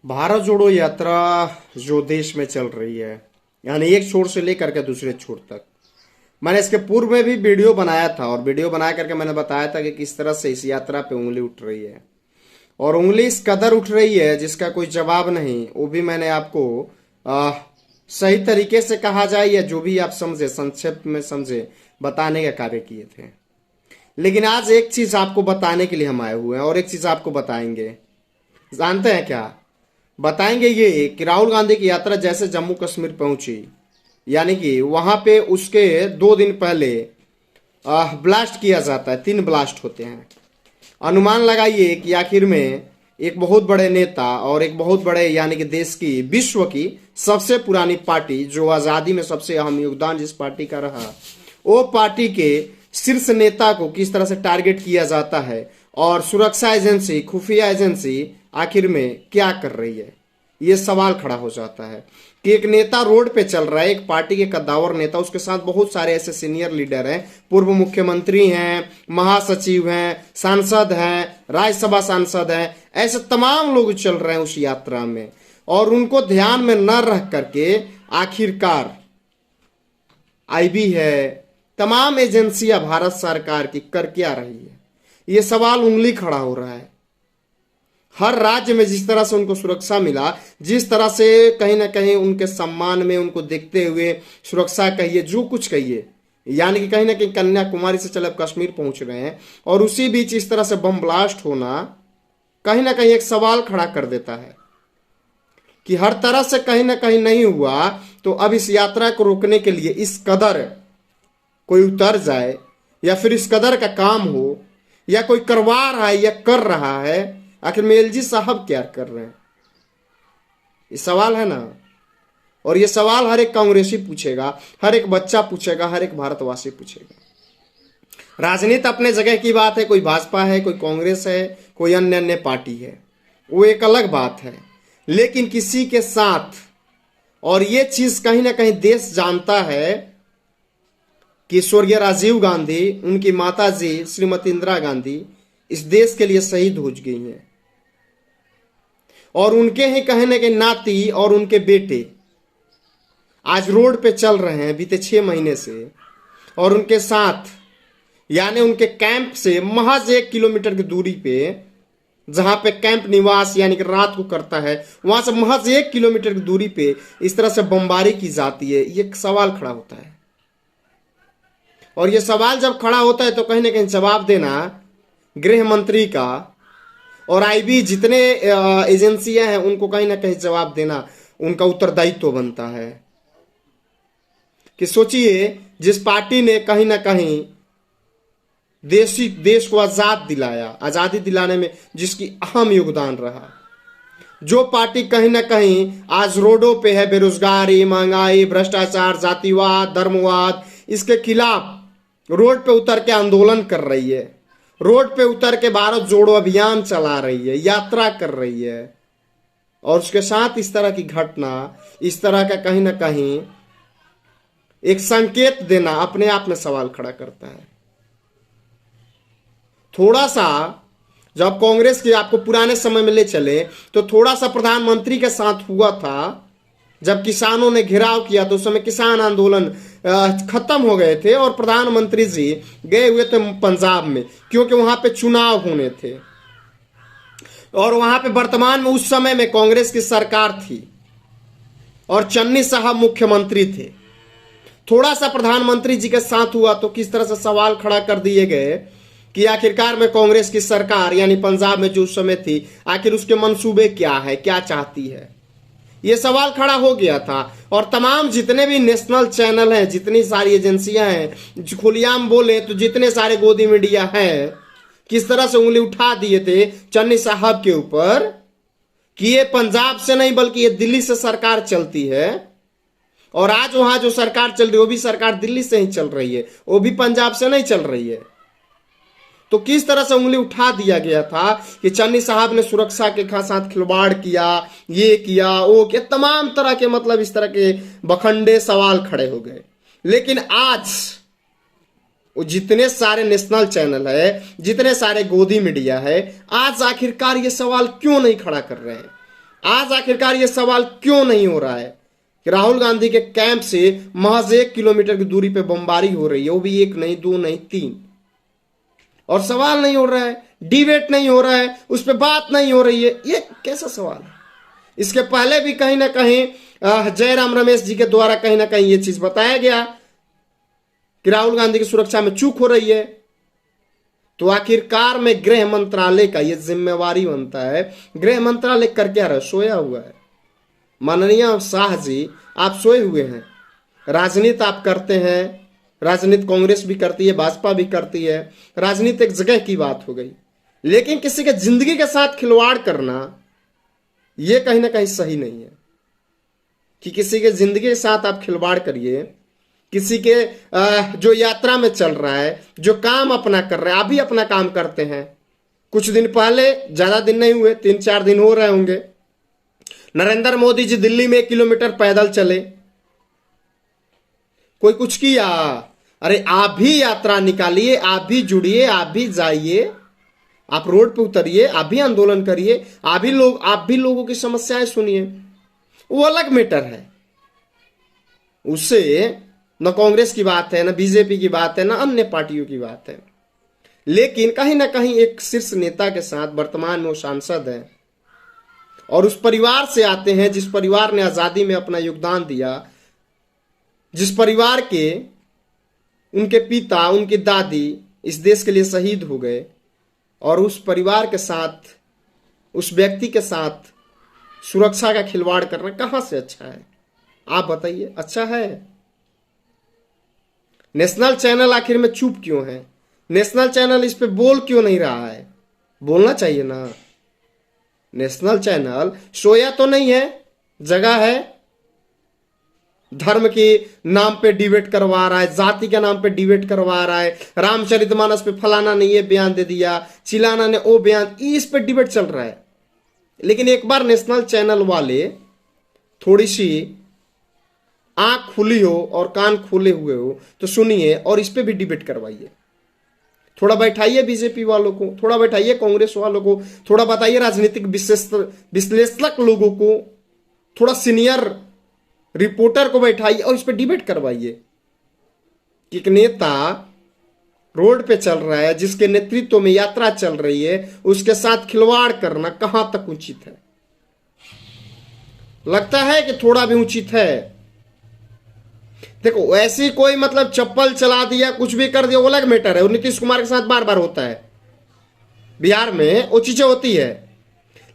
भारत जोड़ो यात्रा जो देश में चल रही है, यानी एक छोर से लेकर के दूसरे छोर तक। मैंने इसके पूर्व में भी वीडियो बनाया था और वीडियो बना करके मैंने बताया था कि किस तरह से इस यात्रा पे उंगली उठ रही है, और उंगली इस कदर उठ रही है जिसका कोई जवाब नहीं। वो भी मैंने आपको सही तरीके से कहा जाए या जो भी आप समझे, संक्षेप में समझे, बताने का कार्य किए थे। लेकिन आज एक चीज आपको बताने के लिए हम आए हुए हैं और एक चीज आपको बताएंगे। जानते हैं क्या बताएंगे? ये कि राहुल गांधी की यात्रा जैसे जम्मू कश्मीर पहुंची, यानी कि वहां पे उसके 2 दिन पहले ब्लास्ट किया जाता है। 3 ब्लास्ट होते हैं। अनुमान लगाइए कि आखिर में एक बहुत बड़े नेता और एक बहुत बड़े यानी कि देश की, विश्व की सबसे पुरानी पार्टी, जो आजादी में सबसे अहम योगदान जिस पार्टी का रहा, वो पार्टी के शीर्ष नेता को किस तरह से टारगेट किया जाता है, और सुरक्षा एजेंसी, खुफिया एजेंसी आखिर में क्या कर रही है। ये सवाल खड़ा हो जाता है कि एक नेता रोड पे चल रहा है, एक पार्टी के कद्दावर नेता, उसके साथ बहुत सारे ऐसे सीनियर लीडर हैं, पूर्व मुख्यमंत्री हैं, महासचिव हैं, सांसद हैं, राज्यसभा सांसद हैं, ऐसे तमाम लोग चल रहे हैं उस यात्रा में, और उनको ध्यान में न रख करके आखिरकार आईबी है, तमाम एजेंसियां भारत सरकार की कर क्या रही है। ये सवाल उंगली खड़ा हो रहा है। हर राज्य में जिस तरह से उनको सुरक्षा मिला, जिस तरह से कहीं ना कहीं उनके सम्मान में उनको देखते हुए सुरक्षा कहिए, जो कुछ कहिए, यानी कि कहीं ना कहीं कन्याकुमारी से चले कश्मीर पहुंच रहे हैं, और उसी बीच इस तरह से बम ब्लास्ट होना कहीं ना कहीं एक सवाल खड़ा कर देता है कि हर तरह से कहीं ना कहीं नहीं हुआ तो अब इस यात्रा को रोकने के लिए इस कदर कोई उतर जाए, या फिर इस कदर का काम हो, या कोई करवा रहा है या कर रहा है। आखिर में एलजी साहब क्या कर रहे हैं? ये सवाल है ना। और ये सवाल हर एक कांग्रेसी पूछेगा, हर एक बच्चा पूछेगा, हर एक भारतवासी पूछेगा। राजनीति अपने जगह की बात है, कोई भाजपा है, कोई कांग्रेस है, कोई अन्य अन्य पार्टी है, वो एक अलग बात है। लेकिन किसी के साथ, और ये चीज कहीं ना कहीं देश जानता है कि स्वर्गीय राजीव गांधी, उनकी माता जी श्रीमती इंदिरा गांधी इस देश के लिए शहीद हो गई हैं, और उनके ही कहने के नाती और उनके बेटे आज रोड पे चल रहे हैं बीते 6 महीने से, और उनके साथ यानी उनके कैंप से महज 1 किलोमीटर की दूरी पे, जहां पे कैंप निवास यानी कि रात को करता है, वहां से महज 1 किलोमीटर की दूरी पे इस तरह से बमबारी की जाती है। ये एक सवाल खड़ा होता है, और ये सवाल जब खड़ा होता है तो कहीं ना कहीं जवाब देना गृह मंत्री का और आईबी जितने एजेंसियां हैं उनको कहीं ना कहीं जवाब देना उनका उत्तरदायित्व बनता है। कि सोचिए, जिस पार्टी ने कहीं ना कहीं देश को आजाद दिलाया, आजादी दिलाने में जिसकी अहम योगदान रहा, जो पार्टी कहीं ना कहीं आज रोडों पे है, बेरोजगारी, महंगाई, भ्रष्टाचार, जातिवाद, धर्मवाद, इसके खिलाफ रोड पे उतर के आंदोलन कर रही है, रोड पे उतर के भारत जोड़ो अभियान चला रही है, यात्रा कर रही है, और उसके साथ इस तरह की घटना, इस तरह का कहीं ना कहीं एक संकेत देना अपने आप में सवाल खड़ा करता है। थोड़ा सा जब कांग्रेस के आपको पुराने समय में ले चले तो थोड़ा सा प्रधानमंत्री के साथ हुआ था, जब किसानों ने घेराव किया तो उस समय किसान आंदोलन खत्म हो गए थे, और प्रधानमंत्री जी गए हुए थे पंजाब में, क्योंकि वहां पे चुनाव होने थे, और वहां पे वर्तमान में उस समय में कांग्रेस की सरकार थी और चन्नी साहब मुख्यमंत्री थे। थोड़ा सा प्रधानमंत्री जी के साथ हुआ तो किस तरह से सवाल खड़ा कर दिए गए कि आखिरकार में कांग्रेस की सरकार यानी पंजाब में जो उस समय थी, आखिर उसके मंसूबे क्या है, क्या चाहती है, ये सवाल खड़ा हो गया था। और तमाम जितने भी नेशनल चैनल हैं, जितनी सारी एजेंसियां हैं, खुलेआम बोले तो जितने सारे गोदी मीडिया हैं, किस तरह से उंगली उठा दिए थे चन्नी साहब के ऊपर कि ये पंजाब से नहीं बल्कि ये दिल्ली से सरकार चलती है, और आज वहां जो सरकार चल रही है वो भी सरकार दिल्ली से ही चल रही है, वो भी पंजाब से नहीं चल रही है। तो किस तरह से उंगली उठा दिया गया था कि चन्नी साहब ने सुरक्षा के साथ खिलवाड़ किया, ये किया, वो किया, तमाम तरह के मतलब इस तरह के बखंडे सवाल खड़े हो गए। लेकिन आज वो जितने सारे नेशनल चैनल है, जितने सारे गोदी मीडिया है, आज आखिरकार ये सवाल क्यों नहीं खड़ा कर रहे हैं? आज आखिरकार ये सवाल क्यों नहीं हो रहा है कि राहुल गांधी के कैंप से महज 1 किलोमीटर की दूरी पे बमबारी हो रही है, वो भी 1 नहीं 2 नहीं 3, और सवाल नहीं हो रहा है, डिबेट नहीं हो रहा है, उस पर बात नहीं हो रही है। ये कैसा सवाल है? इसके पहले भी कहीं ना कहीं जयराम रमेश जी के द्वारा कहीं ना कहीं ये चीज बताया गया कि राहुल गांधी की सुरक्षा में चूक हो रही है। तो आखिरकार में गृह मंत्रालय का ये जिम्मेवारी बनता है। गृह मंत्रालय कर क्या रहा है? सोया हुआ है। माननीय शाह जी, आप सोए हुए हैं। राजनीति आप करते हैं, राजनीति कांग्रेस भी करती है, भाजपा भी करती है, राजनीति एक जगह की बात हो गई, लेकिन किसी के जिंदगी के साथ खिलवाड़ करना यह कहीं ना कहीं सही नहीं है कि किसी के जिंदगी के साथ आप खिलवाड़ करिए। किसी के जो यात्रा में चल रहा है, जो काम अपना कर रहा है, आप भी अपना काम करते हैं। कुछ दिन पहले, ज्यादा दिन नहीं हुए, 3-4 दिन हो रहे होंगे, नरेंद्र मोदी जी दिल्ली में 1 किलोमीटर पैदल चले। कोई कुछ किया? अरे आप भी यात्रा निकालिए, आप भी जुड़िए, आप भी जाइए, आप रोड पे उतरिए, आप भी आंदोलन करिए, आप भी लोगों की समस्याएं सुनिए। वो अलग मैटर है। उससे न कांग्रेस की बात है, न बीजेपी की बात है, न अन्य पार्टियों की बात है। लेकिन कहीं ना कहीं एक शीर्ष नेता के साथ वर्तमान में वो सांसद है और उस परिवार से आते हैं जिस परिवार ने आजादी में अपना योगदान दिया, जिस परिवार के उनके पिता, उनकी दादी इस देश के लिए शहीद हो गए, और उस परिवार के साथ, उस व्यक्ति के साथ सुरक्षा का खिलवाड़ करना कहां से अच्छा है? आप बताइए, अच्छा है? नेशनल चैनल आखिर में चुप क्यों है? नेशनल चैनल इस पे बोल क्यों नहीं रहा है? बोलना चाहिए ना। नेशनल चैनल सोया तो नहीं है, जगह है, धर्म के नाम पे डिबेट करवा रहा है, जाति के नाम पे डिबेट करवा रहा है, रामचरितमानस पे फलाना ने ये बयान दे दिया, चिलाना ने वो बयान, इस पे डिबेट चल रहा है। लेकिन एक बार नेशनल चैनल वाले थोड़ी सी आंख खुली हो और कान खोले हुए हो तो सुनिए और इस पे भी डिबेट करवाइए। थोड़ा बैठाइए बीजेपी वालों को, थोड़ा बैठाइए कांग्रेस वालों को, थोड़ा बताइए राजनीतिक विश्लेषक लोगों को, थोड़ा सीनियर रिपोर्टर को बैठाइए और इस पे डिबेट करवाइए कि एक नेता रोड पे चल रहा है, जिसके नेतृत्व में यात्रा चल रही है, उसके साथ खिलवाड़ करना कहां तक उचित है? लगता है कि थोड़ा भी उचित है? देखो, ऐसी कोई मतलब चप्पल चला दिया, कुछ भी कर दिया, वो अलग मैटर है। और नीतीश कुमार के साथ बार बार होता है, बिहार में वो चीजें होती है।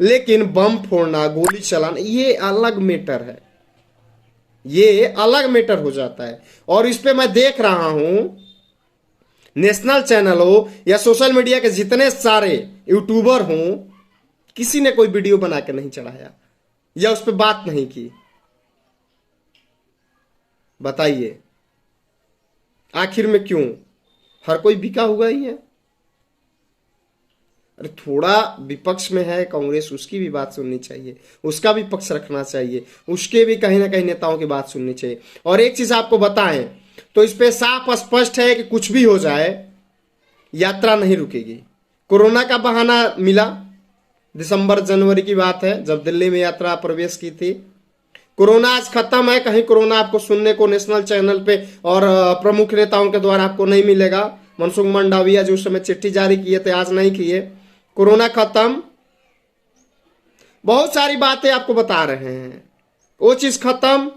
लेकिन बम फोड़ना, गोली चलाना, ये अलग मैटर है, ये अलग मैटर हो जाता है। और इस पे मैं देख रहा हूं, नेशनल चैनल हो या सोशल मीडिया के जितने सारे यूट्यूबर हों, किसी ने कोई वीडियो बना के नहीं चढ़ाया या उस पर बात नहीं की। बताइए आखिर में क्यों? हर कोई बिका हुआ ही है। अरे थोड़ा विपक्ष में है कांग्रेस, उसकी भी बात सुननी चाहिए, उसका भी पक्ष रखना चाहिए, उसके भी कहीं ना कहीं नेताओं की बात सुननी चाहिए। और एक चीज आपको बताएं तो इस पे साफ स्पष्ट है कि कुछ भी हो जाए, यात्रा नहीं रुकेगी। कोरोना का बहाना मिला, दिसंबर जनवरी की बात है जब दिल्ली में यात्रा प्रवेश की थी। कोरोना आज खत्म है, कहीं कोरोना आपको सुनने को नेशनल चैनल पे और प्रमुख नेताओं के द्वारा आपको नहीं मिलेगा। मनसुख मंडाविया जो उस समय चिट्ठी जारी किए थे, आज नहीं किए। कोरोना खत्म, बहुत सारी बातें आपको बता रहे हैं, वो चीज खत्म।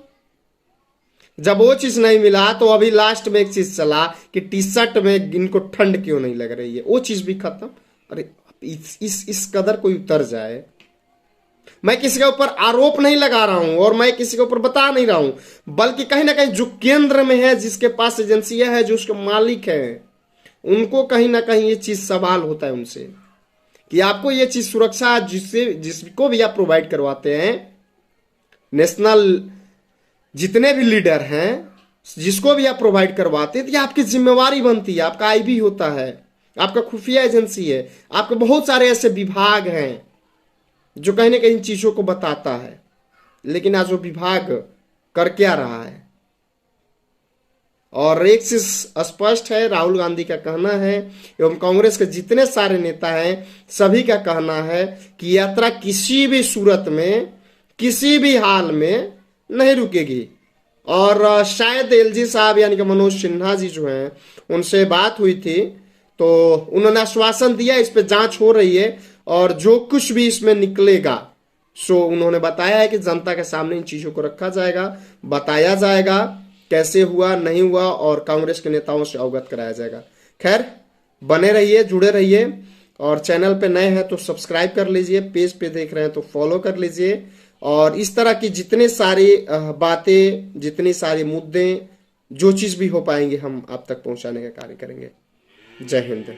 जब वो चीज नहीं मिला तो अभी लास्ट में एक चीज चला कि टी शर्ट में इनको ठंड क्यों नहीं लग रही है, वो चीज भी खत्म। अरे इस कदर कोई उतर जाए। मैं किसी के ऊपर आरोप नहीं लगा रहा हूं और मैं किसी के ऊपर बता नहीं रहा हूं, बल्कि कहीं ना कहीं जो केंद्र में है, जिसके पास एजेंसियां है, जो उसके मालिक हैं, उनको कहीं ना कहीं ये चीज सवाल होता है उनसे कि आपको ये चीज सुरक्षा जिसको भी आप प्रोवाइड करवाते हैं, नेशनल जितने भी लीडर हैं, जिसको भी आप प्रोवाइड करवाते हैं, तो ये आपकी जिम्मेवारी बनती है। आपका आईबी होता है, आपका खुफिया एजेंसी है, आपके बहुत सारे ऐसे विभाग हैं जो कहीं ना कहीं चीजों को बताता है। लेकिन आज वो विभाग कर क्या रहा है? और एक चीज स्पष्ट है, राहुल गांधी का कहना है एवं कांग्रेस के जितने सारे नेता हैं, सभी का कहना है कि यात्रा किसी भी सूरत में किसी भी हाल में नहीं रुकेगी। और शायद एलजी साहब यानी कि मनोज सिन्हा जी जो हैं, उनसे बात हुई थी तो उन्होंने आश्वासन दिया इस पे जांच हो रही है और जो कुछ भी इसमें निकलेगा सो उन्होंने बताया है कि जनता के सामने इन चीजों को रखा जाएगा, बताया जाएगा कैसे हुआ नहीं हुआ और कांग्रेस के नेताओं से अवगत कराया जाएगा। खैर, बने रहिए, जुड़े रहिए और चैनल पे नए हैं तो सब्सक्राइब कर लीजिए, पेज पे देख रहे हैं तो फॉलो कर लीजिए और इस तरह की जितने सारी बातें, जितनी सारी मुद्दे, जो चीज भी हो पाएंगे हम आप तक पहुंचाने का कार्य करेंगे। जय हिंद।